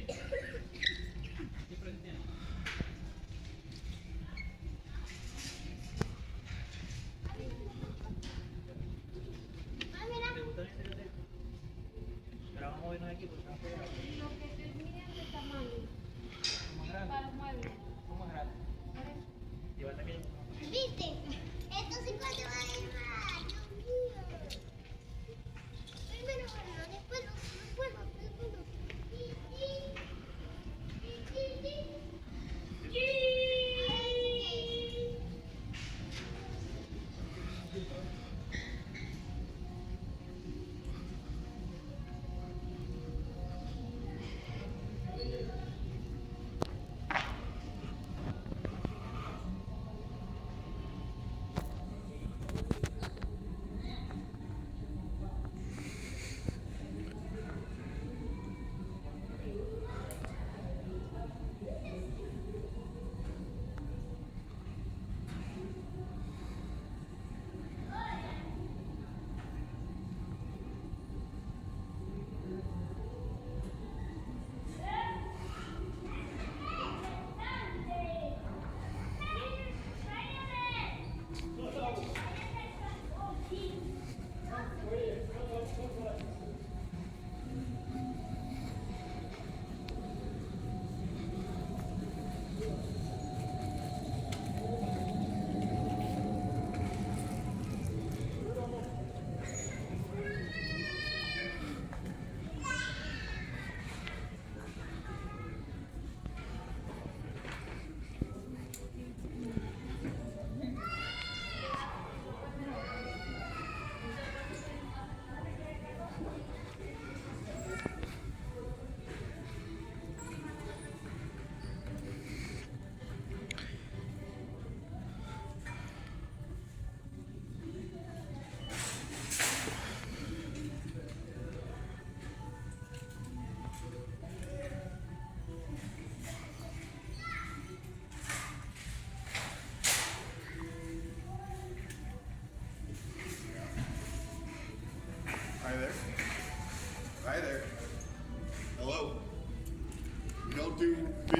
Different yan. Kalimutan na yung dito. Kailangan ko yung nakikita. Lo que termine de tamaño. Kumaharap. Para mueble. Kumaharap. Di ba tayo? ¿Viste? Esto sí puede bailar. Dios mío. Primero uno, después otro, después otro, después otro. Hi there. Hi there. Hello. We don't do video.